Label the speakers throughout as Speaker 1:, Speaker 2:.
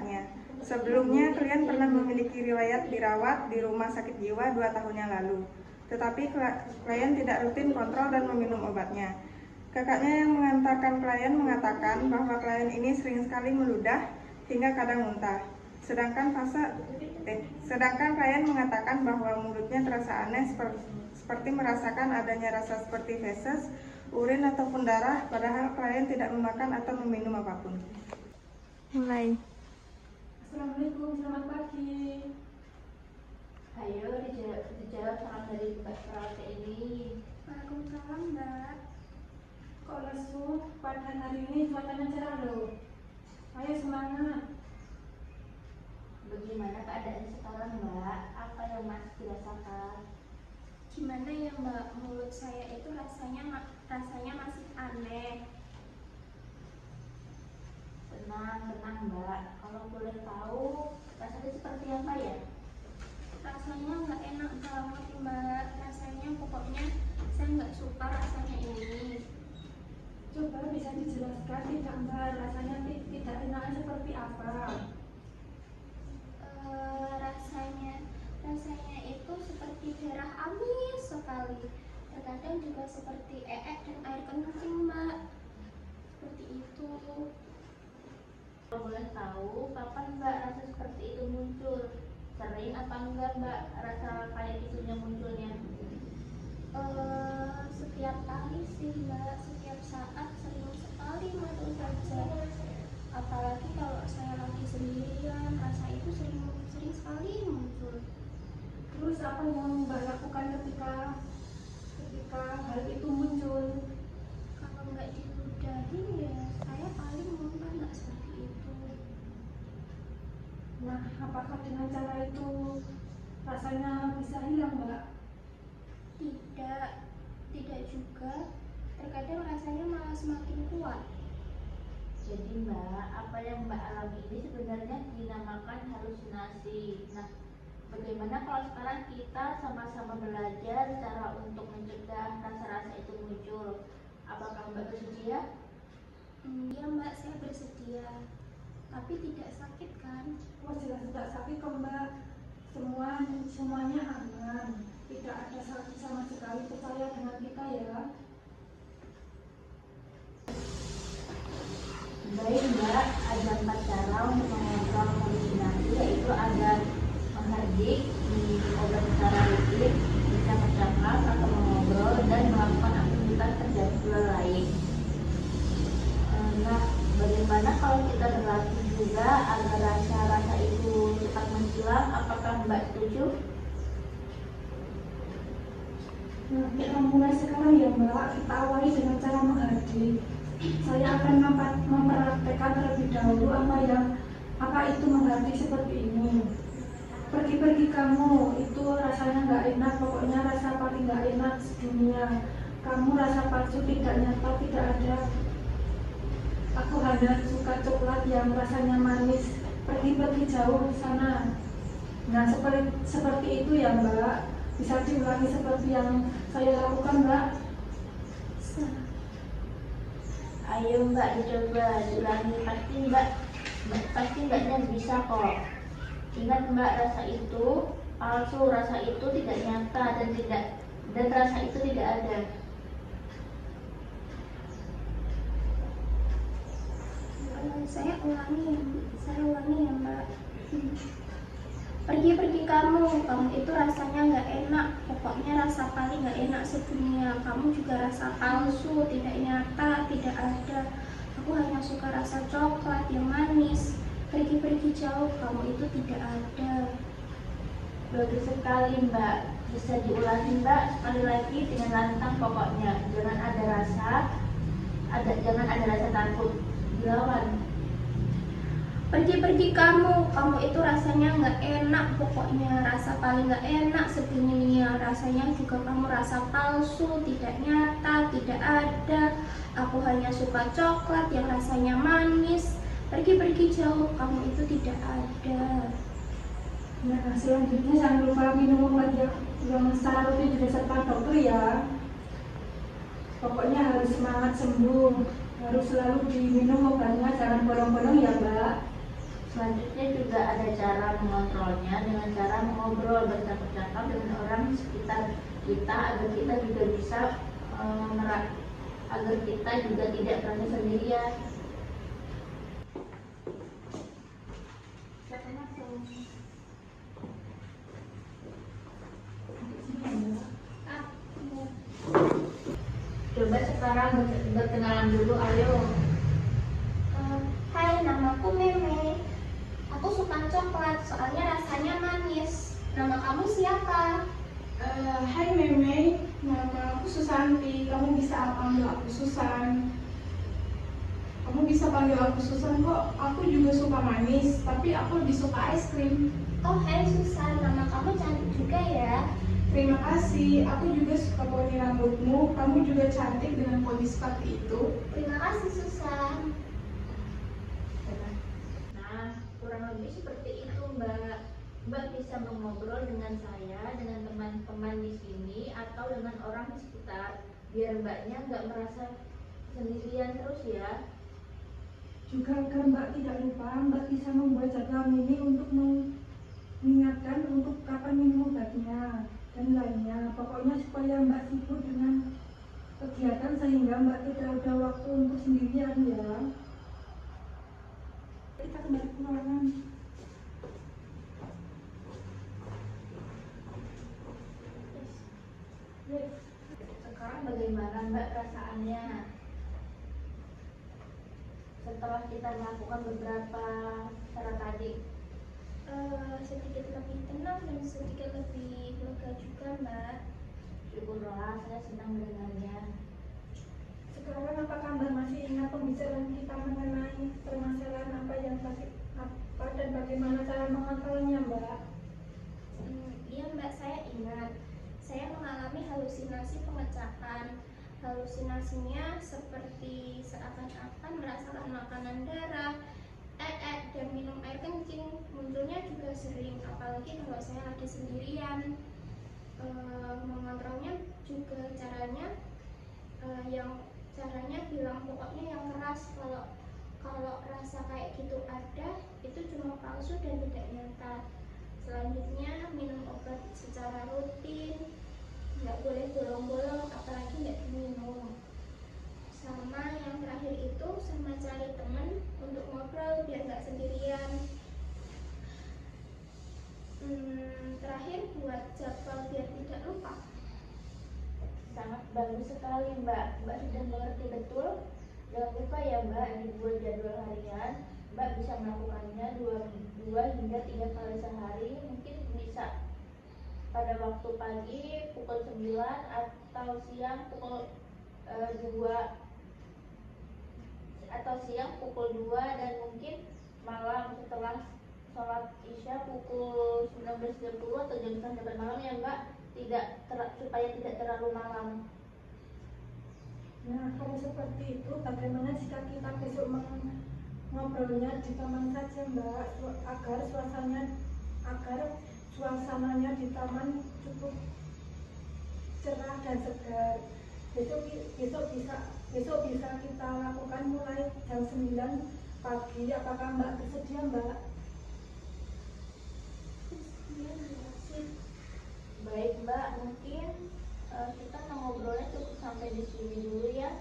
Speaker 1: kakaknya. Sebelumnya, klien pernah memiliki riwayat dirawat di rumah sakit jiwa 2 tahun yang lalu. Tetapi klien tidak rutin kontrol dan meminum obatnya. Kakaknya yang mengantarkan klien mengatakan bahwa klien ini sering sekali meludah hingga kadang muntah. Sedangkan klien mengatakan bahwa mulutnya terasa aneh seperti merasakan adanya rasa seperti feses, urin ataupun darah, padahal klien tidak memakan atau meminum apapun. Mulai.
Speaker 2: Assalamualaikum, selamat pagi.
Speaker 3: Ayo dijawab salam dari Mbak Perawat ini.
Speaker 2: Waalaikumsalam, Mbak. Kok lesu? Padahal hari ini cuacanya cerah loh. Ayo semangat.
Speaker 3: Bagaimana keadaan sekarang, Mbak? Apa yang masih dirasakan?
Speaker 4: Gimana ya, Mbak? Mulut saya itu rasanya masih aneh.
Speaker 3: Tenang, Mbak. Kalau boleh tahu, rasanya seperti apa ya?
Speaker 4: Rasanya nggak enak banget, Mbak. Rasanya pokoknya saya nggak suka rasanya ini.
Speaker 2: Coba bisa dijelaskan tidak, Mbak? Rasanya tidak enaknya seperti apa?
Speaker 4: Rasanya itu seperti darah amis sekali. Terkadang juga seperti dan air kencing, Mbak. Seperti itu.
Speaker 3: Kalau boleh tahu, kapan Mbak rasa seperti itu muncul? Sering apa enggak, Mbak, rasa kayak gitunya munculnya?
Speaker 4: Setiap kali sih, Mbak. Setiap saat sering sekali muncul saja. Apalagi kalau saya lagi sendirian, rasa itu sering sekali muncul.
Speaker 2: Terus apa yang Mbak lakukan ketika hal itu muncul?
Speaker 4: Kalau nggak diludahin ya saya paling muntah, nggak seperti itu.
Speaker 2: Nah, apakah dengan cara itu rasanya bisa hilang, Mbak?
Speaker 4: Tidak juga. Terkadang rasanya malah semakin kuat.
Speaker 3: Jadi Mbak, apa yang Mbak alami ini sebenarnya dinamakan halusinasi. Nah, bagaimana kalau sekarang kita sama-sama belajar cara untuk mencegah rasa-rasa itu muncul? Apakah Mbak bersedia?
Speaker 4: Iya, Mbak, saya bersedia. Tapi tidak sakit kan?
Speaker 2: Oh, jelas tidak sakit kok, Mbak. Semuanya aman. Tidak ada sakit sama sekali. Percaya dengan kita ya.
Speaker 3: Baik Mbak, ada 4 cara untuk mengontrol halusinasi, yaitu ada menghardik, minum obat secara rutin, bisa bercakap atau mengobrol, dan melakukan aktivitas terjadwal lain. Nah, bagaimana kalau kita berlatih juga agar rasa-rasa itu cepat menghilang? Apakah Mbak setuju?
Speaker 2: Nah, kita mulai sekarang ya, Mbak. Kita awali dengan cara menghardik. Saya akan mempraktekkan terlebih dahulu apa itu menghardik seperti ini. Pergi kamu, itu rasanya nggak enak, pokoknya rasa paling nggak enak sedunia. Kamu rasa palsu, tidak nyata, tidak ada. Aku hanya suka coklat yang rasanya manis. Pergi jauh sana. Nah, seperti itu ya, Mbak. Bisa diulangi seperti yang saya lakukan, Mbak.
Speaker 3: Ayo Mbak, dicoba diulangi, pasti Mbaknya bisa kok. Ingat Mbak, rasa itu palsu, rasa itu tidak nyata dan rasa itu tidak ada.
Speaker 4: Saya ulangi ya, Mbak. Pergi kamu itu rasanya nggak enak, pokoknya rasa paling nggak enak sedunia. Kamu juga rasa palsu, tidak nyata, tidak ada. Aku hanya suka rasa coklat yang manis. Pergi jauh, kamu itu tidak ada.
Speaker 3: Bagus sekali Mbak, bisa diulangi Mbak sekali lagi dengan lantang pokoknya. Jangan ada rasa takut, dilawan.
Speaker 4: Pergi kamu itu rasanya nggak enak, pokoknya rasa paling nggak enak sedunia. Rasanya juga kamu rasa palsu, tidak nyata, tidak ada. Aku hanya suka coklat yang rasanya manis. Pergi jauh, kamu itu tidak ada.
Speaker 2: Nah, selanjutnya jangan lupa minum obat yang secara rutin diresepkan dokter ya. Pokoknya harus semangat sembuh, harus selalu diminum obatnya, jangan bolong-bolong ya, Mbak.
Speaker 3: Selanjutnya juga ada cara mengontrolnya dengan cara mengobrol bercakap-cakap dengan orang sekitar kita agar kita juga bisa agar kita juga tidak merasa sendirian. Coba sekarang berkenalan dulu, ayo.
Speaker 4: Hai, namaku Meme. Aku suka coklat, soalnya rasanya manis. Nama kamu siapa?
Speaker 2: Hai Meme, nama aku Susanti. Kamu bisa panggil aku Susan. Kamu bisa panggil aku Susan kok. Aku juga suka manis, tapi aku lebih suka es krim.
Speaker 4: Oh, hai Susan, nama kamu cantik juga ya.
Speaker 2: Terima kasih. Aku juga suka poni rambutmu. Kamu juga cantik dengan poni seperti itu.
Speaker 4: Terima kasih Susan.
Speaker 3: Nah, kurang lebih seperti itu, Mbak. Mbak bisa mengobrol dengan saya, dengan teman-teman di sini, atau dengan orang di sekitar, biar Mbaknya nggak merasa sendirian terus ya.
Speaker 2: Juga agar Mbak tidak lupa, Mbak bisa membuat jadwal mini untuk mengingatkan untuk kapan minum obatnya dan lainnya. Pokoknya supaya Mbak sibuk dengan kegiatan sehingga Mbak tidak ada waktu untuk sendirian ya. Kita kembali ke ruangan.
Speaker 3: Sekarang bagaimana Mbak perasaannya? Setelah kita melakukan beberapa cara tadi.
Speaker 4: Sedikit lebih tenang dan sedikit lebih lega juga, Mbak.
Speaker 3: Syukurlah, saya senang mendengarnya.
Speaker 2: Sekarang apakah Mbak masih ingat pembicaraan kita mengenai permasalahan apa dan bagaimana cara mengontrolnya, Mbak?
Speaker 4: Iya Mbak, saya ingat. Saya mengalami halusinasi pengecapan. Halusinasinya seperti seakan-akan merasakan makanan darah, dan minum air kencing. Munculnya juga sering, apalagi kalau saya lagi sendirian. Mengontrolnya juga caranya bilang pokoknya yang keras. Kalau rasa kayak gitu ada, itu cuma palsu dan tidak nyata. Selanjutnya minum obat secara rutin, nggak boleh bolong-bolong, apalagi nggak diminum. Sama yang terakhir itu sama cari teman untuk ngobrol biar nggak sendirian. Terakhir buat jadwal biar tidak lupa.
Speaker 3: Sangat bagus sekali Mbak. Mbak sudah mengerti betul. Jangan lupa ya Mbak, dibuat jadwal harian. Mbak bisa melakukannya 2 hingga 3 kali sehari. Mungkin bisa pada waktu pagi pukul 9 atau siang pukul 2 atau siang pukul 2, dan mungkin malam setelah sholat isya pukul 19.30 atau jam 9 malam ya Mbak, supaya tidak terlalu malam.
Speaker 2: Nah, kalau seperti itu, bagaimana jika kita besok ngobrolnya di taman saja, Mbak, agar suasananya di taman cukup cerah dan segar. Besok bisa kita lakukan mulai jam 9 pagi. Apakah Mbak bersedia, Mbak?
Speaker 3: Baik Mbak, mungkin kita ngobrolnya cukup sampai di sini dulu ya.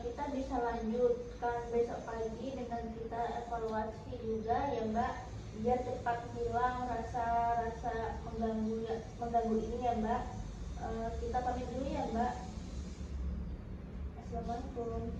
Speaker 3: Kita bisa lanjutkan besok pagi dengan kita evaluasi juga ya Mbak, biar cepat hilang rasa mengganggu ini ya Mbak. Kita pamit dulu ya Mbak. Assalamualaikum.